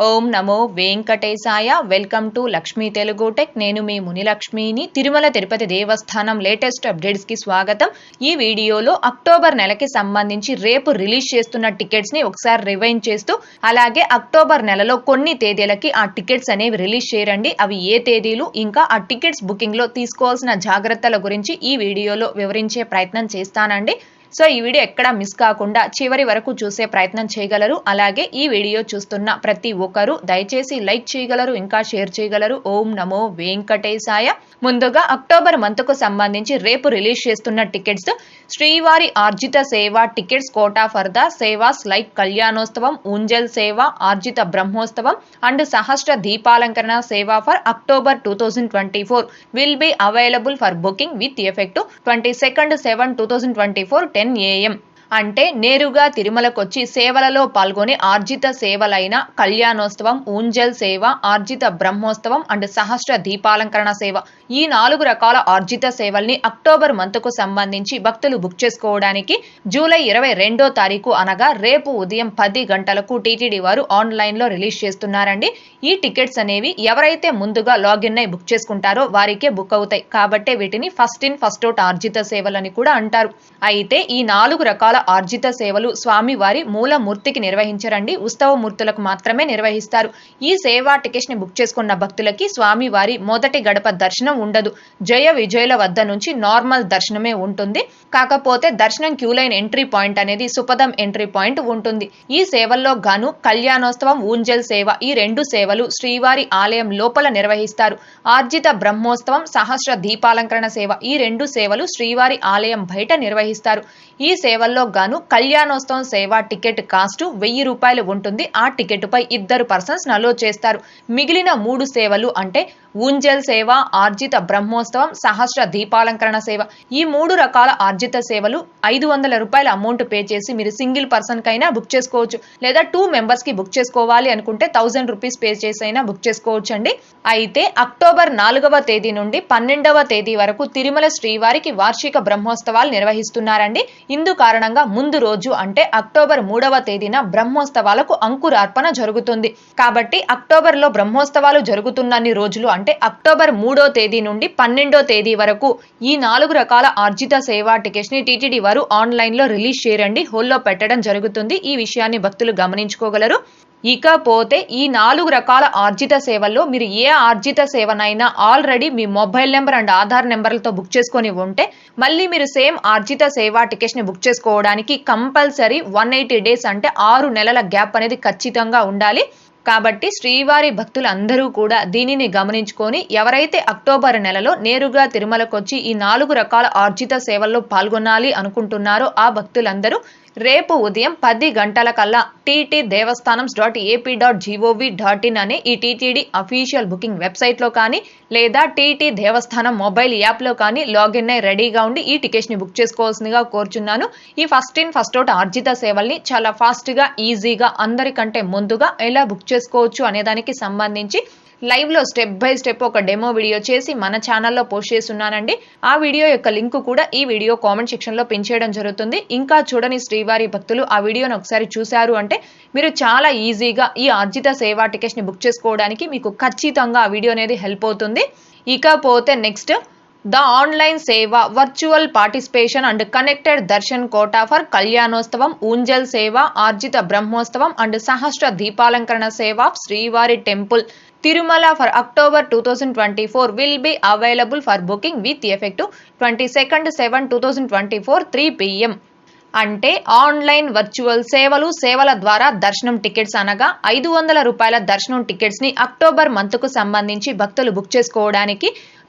Om Namo Venkatesaya. Welcome to Lakshmi Telugu tech. నేను మీ మునిలక్ష్మిని. తిరుమల తిరుపతి దేవస్థానం latest updates కి స్వాగతం. ఈ వీడియోలో అక్టోబర్ నెలకి సంబంధించి రేపు రిలీజ్ చేస్తున్న టికెట్స్ ని ఒకసారి రివైండ్ చేస్తూ, అలాగే అక్టోబర్ నెలలో కొన్ని తేదీలకి ఆ టికెట్స్ అనేవి రిలీజ్ చేయరండి. అవి ఏ తేదీలు, ఇంకా ఆ టికెట్స్ బుకింగ్ లో తీసుకోవాల్సిన జాగ్రత్తల గురించి ఈ వీడియోలో వివరించే ప్రయత్నం చేస్తానండి. సో ఈ వీడియో ఎక్కడా మిస్ కాకుండా చివరి వరకు చూసే ప్రయత్నం చేయగలరు. అలాగే ఈ వీడియో చూస్తున్న ప్రతి ఒక్కరూ దయచేసి లైక్ చేయగలరు, ఇంకా షేర్ చేయగలరు. ఓం నమో వెంకటేశాయ. ముందుగా అక్టోబర్ మంత్ కు సంబంధించి రేపు రిలీజ్ చేస్తున్న tickets: Srivari Arjitha Seva tickets quota for the sevas like Kalyanotsavam, Unjal Seva, Arjitha Brahmotsavam and Sahasra Deepalankarana Seva for October 2024 will be available for booking with effect 22/7/2024 10 AM. అంటే నేరుగా తిరుమలకొచ్చి సేవలలో పాల్గొని ఆర్జిత సేవలైన కళ్యాణోత్సవం, ఊంజల్ సేవ, ఆర్జిత బ్రహ్మోత్సవం అండ్ సహస్ర దీపాలంకరణ సేవ, ఈ 4 రకాల ఆర్జిత సేవల్ని అక్టోబర్ మంత్ కు సంబంధించి భక్తులు బుక్ చేసుకోవడానికి జూలై 22వ తారీఖు అనగా రేపు ఉదయం 10 గంటలకు టీటీడీ వారు ఆన్లైన్ లో రిలీజ్ చేస్తున్నారండి. ఈ టికెట్స్ అనేవి ఎవరైతే ముందుగా లాగిన్ అయి బుక్ చేసుకుంటారో వారికే బుక్ అవుతాయి. కాబట్టి వీటిని ఫస్ట్ ఇన్ ఫస్ట్ అవుట్ ఆర్జిత సేవలని కూడా అంటారు. అయితే ఈ 4 రకాల ఆర్జిత సేవలు స్వామి వారి మూలమూర్తికి నిర్వహించరండి, ఉత్సవ మూర్తులకు మాత్రమే నిర్వహిస్తారు. ఈ సేవా టికెట్స్ ని బుక్ చేసుకున్న భక్తులకి స్వామి వారి మొదటి గడప దర్శనం ఉండదు. జయ విజయుల వద్ద నుంచి నార్మల్ దర్శనమే ఉంటుంది. కాకపోతే దర్శనం క్యూ లైన్ ఎంట్రీ పాయింట్ అనేది సుపదం ఎంట్రీ పాయింట్ ఉంటుంది. ఈ సేవల్లో గాను కళ్యాణోత్సవం, ఊంజల్ సేవ, ఈ 2 సేవలు శ్రీవారి ఆలయం లోపల నిర్వహిస్తారు. ఆర్జిత బ్రహ్మోత్సవం, సహస్ర దీపాలంకరణ సేవ, ఈ 2 సేవలు శ్రీవారి ఆలయం బయట నిర్వహిస్తారు. ఈ సేవల్లో గాను కళ్యాణోత్సవం సేవ టికెట్ కాస్ట్ 1000 రూపాయలు ఉంటుంది. ఆ టికెట్ పై 2 పర్సన్స్ అలో చేస్తారు. మిగిలిన 3 సేవలు అంటే ఊంజల్ సేవ, ఆర్జిత బ్రహ్మోత్సవం, సహస్ర దీపాలంకరణ సేవ, ఈ 3 రకాల ఆర్జిత సేవలు 500 రూపాయల అమౌంట్ పే చేసి మీరు సింగిల్ పర్సన్ కైనా బుక్ చేసుకోవచ్చు. లేదా 2 మెంబర్స్ కి బుక్ చేసుకోవాలి అనుకుంటే 1000 రూపీస్ పే చేసి అయినా బుక్ చేసుకోవచ్చు అండి. అయితే అక్టోబర్ 4వ తేదీ నుండి 12వ తేదీ వరకు తిరుమల శ్రీవారికి వార్షిక బ్రహ్మోత్సవాలు నిర్వహిస్తున్నారండి. ఇందు కారణంగా ముందు రోజు అంటే అక్టోబర్ 3వ తేదీన బ్రహ్మోత్సవాలకు అంకురార్పణ జరుగుతుంది. కాబట్టి అక్టోబర్ లో బ్రహ్మోత్సవాలు జరుగుతున్నన్ని రోజులు అంటే అక్టోబర్ 3వ తేదీ నుండి 12వ తేదీ వరకు ఈ 4 రకాల ఆర్జిత సేవా టికెట్స్ ని టీటీడీ వారు ఆన్లైన్ లో రిలీజ్ చేయరండి, హోల్లో పెట్టడం జరుగుతుంది. ఈ విషయాన్ని భక్తులు గమనించుకోగలరు. ఇకపోతే ఈ 4 రకాల ఆర్జిత సేవల్లో మీరు ఏ ఆర్జిత సేవనైనా ఆల్రెడీ మీ మొబైల్ నెంబర్ అండ్ ఆధార్ నెంబర్లతో బుక్ చేసుకొని ఉంటే మళ్ళీ మీరు సేమ్ ఆర్జిత సేవా టికెట్స్ ని బుక్ చేసుకోవడానికి కంపల్సరీ 180 డేస్ అంటే 6 నెలల గ్యాప్ అనేది ఖచ్చితంగా ఉండాలి. కాబట్టి శ్రీవారి భక్తులు అందరూ కూడా దీనిని గమనించుకొని ఎవరైతే అక్టోబర్ నెలలో నేరుగా తిరుమలకొచ్చి ఈ 4 రకాల ఆర్జిత సేవల్లో పాల్గొనాలి అనుకుంటున్నారో ఆ భక్తులందరూ రేపు ఉదయం 10 గంటల కల్లా ttdevastanam.ap.gov.in అనే ఈ టీటీడీ అఫీషియల్ బుకింగ్ వెబ్సైట్ లో కానీ లేదా టీటీ దేవస్థానం మొబైల్ యాప్ లో కానీ లాగిన్ అయి రెడీగా ఉండి ఈ టికెట్స్ ని బుక్ చేసుకోవాల్సిందిగా కోరుచున్నాను. ఈ ఫస్ట్ ఇన్ ఫస్ట్ అవుట్ ఆర్జిత సేవల్ని చాలా ఫాస్ట్ గా, ఈజీగా, అందరికంటే ముందుగా ఎలా బుక్ చేసుకోవచ్చు అనే దానికి సంబంధించి లైవ్ లో స్టెప్ బై స్టెప్ ఒక డెమో వీడియో చేసి మన ఛానల్లో పోస్ట్ చేస్తున్నానండి. ఆ వీడియో యొక్క లింక్ కూడా ఈ వీడియో కామెంట్ సెక్షన్ లో పిన్ చేయడం జరుగుతుంది. ఇంకా చూడని శ్రీవారి భక్తులు ఆ వీడియోని ఒకసారి చూశారు అంటే మీరు చాలా ఈజీగా ఈ ఆర్జిత సేవా టికెట్స్ ని బుక్ చేసుకోవడానికి మీకు ఖచ్చితంగా ఆ వీడియో అనేది హెల్ప్ అవుతుంది. ఇకపోతే next the online seva virtual participation and connected darshan quota for Kalyanotsavam, Unjal Seva, Arjitha Brahmotsavam and Sahasra Deepalankarana సేవ శ్రీవారి temple Tirumala for October 2024 will be available for booking with effect 22/7/2024 3 PM. అంటే ఆన్లైన్ వర్చువల్ సేవల ద్వారా దర్శనం టికెట్స్ అనగా 500 రూపాయల దర్శనం టికెట్స్ ని అక్టోబర్ మంత్ కు సంబంధించి భక్తులు బుక్ చేసుకోవడానికి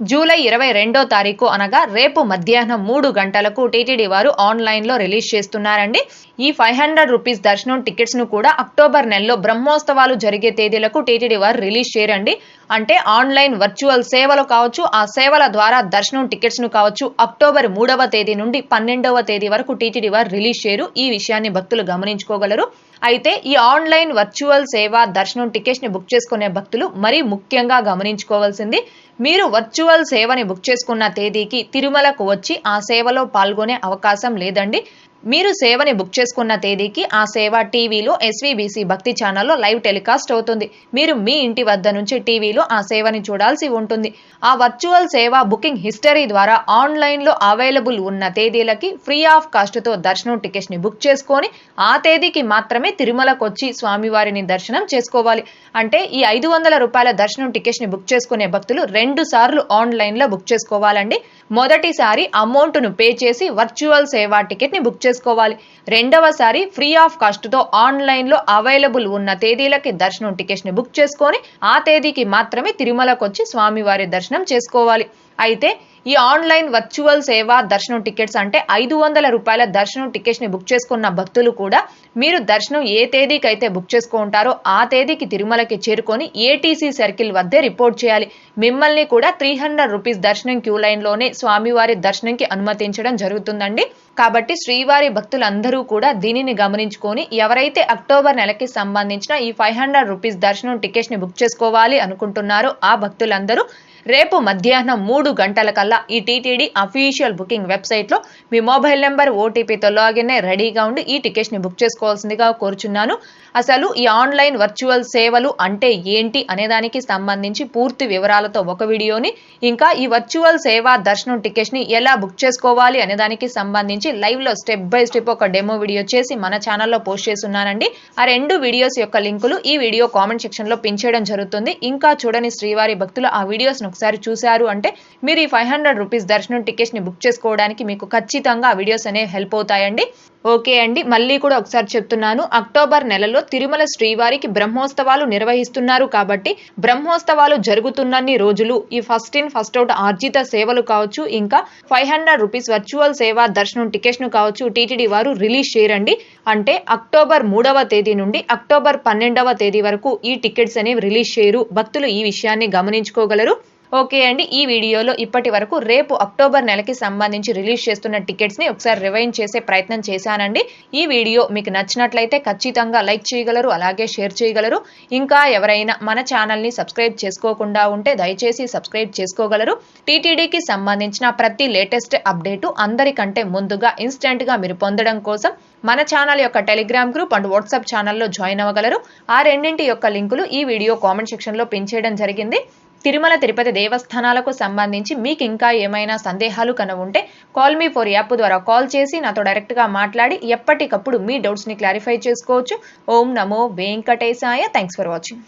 జూలై 22వ తారీఖు అనగా రేపు మధ్యాహ్నం 3 గంటలకు టీటీడీ వారు ఆన్లైన్ లో రిలీజ్ చేస్తున్నారండి. ఈ 500 రూపీస్ దర్శనం టికెట్స్ ను కూడా అక్టోబర్ నెలలో బ్రహ్మోత్సవాలు జరిగే తేదీలకు టీటీడీ వారు రిలీజ్ చేయరండి. అంటే ఆన్లైన్ వర్చువల్ సేవలు కావచ్చు, ఆ సేవల ద్వారా దర్శనం టికెట్స్ ను కావచ్చు అక్టోబర్ 3వ తేదీ నుండి 12వ తేదీ వరకు టీటీడీ వారు రిలీజ్ చేయరు. ఈ విషయాన్ని భక్తులు గమనించుకోగలరు. అయితే ఈ ఆన్లైన్ వర్చువల్ సేవ దర్శనం టికెట్స్ ని బుక్ చేసుకునే భక్తులు మరీ ముఖ్యంగా గమనించుకోవాల్సింది, మీరు వర్చువల్ సేవని బుక్ చేసుకున్న తేదీకి తిరుమలకు వచ్చి ఆ సేవలో పాల్గొనే అవకాశం లేదండి. మీరు సేవని బుక్ చేసుకున్న తేదీకి ఆ సేవ టీవీలో ఎస్వీబీసీ భక్తి ఛానల్లో లైవ్ టెలికాస్ట్ అవుతుంది. మీరు మీ ఇంటి వద్ద నుంచి టీవీలో ఆ సేవని చూడాల్సి ఉంటుంది. ఆ వర్చువల్ సేవ బుకింగ్ హిస్టరీ ద్వారా ఆన్లైన్లో అవైలబుల్ ఉన్న తేదీలకి ఫ్రీ ఆఫ్ కాస్ట్తో దర్శనం టికెట్స్ని బుక్ చేసుకొని ఆ తేదీకి మాత్రమే తిరుమలకు వచ్చి స్వామివారిని దర్శనం చేసుకోవాలి. అంటే ఈ 500 రూపాయల దర్శనం టికెట్స్ని బుక్ చేసుకునే భక్తులు 2 సార్లు ఆన్లైన్లో బుక్ చేసుకోవాలండి. మొదటిసారి అమౌంట్ను పే చేసి వర్చువల్ సేవా టికెట్ని బుక్ చేసుకోవాలి. రెండవసారి ఫ్రీ ఆఫ్ కాస్ట్తో ఆన్లైన్లో అవైలబుల్ ఉన్న తేదీలకి దర్శనం టికెట్స్ని బుక్ చేసుకొని ఆ తేదీకి మాత్రమే తిరుమలకు వచ్చి స్వామివారి దర్శనం చేసుకోవాలి. అయితే ఈ ఆన్లైన్ వర్చువల్ సేవ దర్శనం టికెట్స్ అంటే 500 రూపాయల దర్శనం టికెట్స్ని బుక్ చేసుకున్న భక్తులు కూడా మీరు దర్శనం ఏ తేదీకి అయితే బుక్ చేసుకుంటారో ఆ తేదీకి తిరుమలకి చేరుకొని ఏటీసీ సర్కిల్ వద్దే రిపోర్ట్ చేయాలి. మిమ్మల్ని కూడా 300 రూపీస్ దర్శనం క్యూ లైన్లోనే స్వామివారి దర్శనంకి అనుమతించడం జరుగుతుందండి. కాబట్టి శ్రీవారి భక్తులందరూ కూడా దీనిని గమనించుకొని ఎవరైతే అక్టోబర్ నెలకి సంబంధించిన ఈ 500 రూపీస్ దర్శనం టికెట్స్ని బుక్ చేసుకోవాలి అనుకుంటున్నారో ఆ భక్తులందరూ రేపు మధ్యాహ్నం 3 గంటల కల్లా ఈ టీటీడీ అఫీషియల్ బుకింగ్ వెబ్సైట్లో మీ మొబైల్ నెంబర్ ఓటీపీతో లాగిన్ అయి రెడీగా ఉండి ఈ టికెట్స్ని బుక్ చేసుకోవాల్సిందిగా కోరుచున్నాను. అసలు ఈ ఆన్లైన్ వర్చువల్ సేవలు అంటే ఏంటి అనేదానికి సంబంధించి పూర్తి వివరాలతో ఒక వీడియోని, ఇంకా ఈ వర్చువల్ సేవా దర్శనం టికెట్స్ని ఎలా బుక్ చేసుకోవాలి అనేదానికి సంబంధించి లైవ్లో స్టెప్ బై స్టెప్ ఒక డెమో వీడియో చేసి మన ఛానల్లో పోస్ట్ చేస్తున్నానండి. ఆ 2 వీడియోస్ యొక్క లింకులు ఈ వీడియో కామెంట్ సెక్షన్లో పిన్ చేయడం జరుగుతుంది. ఇంకా చూడని శ్రీవారి భక్తులు ఆ వీడియోస్ను ఒకసారి చూశారు అంటే మీరు ఈ 500 రూపీస్ దర్శనం టికెట్స్ని బుక్ చేసుకోవడానికి మీకు ఖచ్చితంగా ఆ వీడియోస్ అనేవి హెల్ప్ అవుతాయండి. ఓకే అండి, మళ్ళీ కూడా ఒకసారి చెప్తున్నాను. అక్టోబర్ నెలలో తిరుమల శ్రీవారికి బ్రహ్మోత్సవాలు నిర్వహిస్తున్నారు కాబట్టి బ్రహ్మోత్సవాలు జరుగుతున్నన్ని రోజులు ఈ ఫస్ట్ ఇన్ ఫస్ట్ అవుట్ ఆర్జిత సేవలు కావచ్చు, ఇంకా 500 రూపీస్ వర్చువల్ సేవా దర్శనం టికెట్స్ను కావచ్చు టీటీడీ వారు రిలీజ్ చేయరండి. అంటే అక్టోబర్ 3వ తేదీ నుండి అక్టోబర్ 12వ తేదీ వరకు ఈ టికెట్స్ అనేవి రిలీజ్ చేయరు. భక్తులు ఈ విషయాన్ని గమనించుకోగలరు. ఓకే అండి, ఈ వీడియోలో ఇప్పటి వరకు రేపు అక్టోబర్ నెలకి సంబంధించి రిలీజ్ చేస్తున్న టికెట్స్ని ఒకసారి రివైండ్ చేసే ప్రయత్నం చేశానండి. ఈ వీడియో మీకు నచ్చినట్లయితే ఖచ్చితంగా లైక్ చేయగలరు, అలాగే షేర్ చేయగలరు. ఇంకా ఎవరైనా మన ఛానల్ని సబ్స్క్రైబ్ చేసుకోకుండా ఉంటే దయచేసి సబ్స్క్రైబ్ చేసుకోగలరు. టీటీడీకి సంబంధించిన ప్రతి లేటెస్ట్ అప్డేటు అందరికంటే ముందుగా ఇన్స్టెంట్గా మీరు పొందడం కోసం మన ఛానల్ యొక్క టెలిగ్రామ్ గ్రూప్ అండ్ వాట్సాప్ ఛానల్లో జాయిన్ అవ్వగలరు. ఆ రెండింటి యొక్క లింకులు ఈ వీడియో కామెంట్ సెక్షన్లో పిన్ చేయడం జరిగింది. తిరుమల తిరుపతి దేవస్థానాలకు సంబంధించి మీకు ఇంకా ఏమైనా సందేహాలు ఉంటే కాల్ మీ ఫర్ యాప్ ద్వారా కాల్ చేసి నాతో డైరెక్ట్గా మాట్లాడి ఎప్పటికప్పుడు మీ డౌట్స్ని క్లారిఫై చేసుకోవచ్చు. ఓం నమో వెంకటేశాయ. Thanks for watching.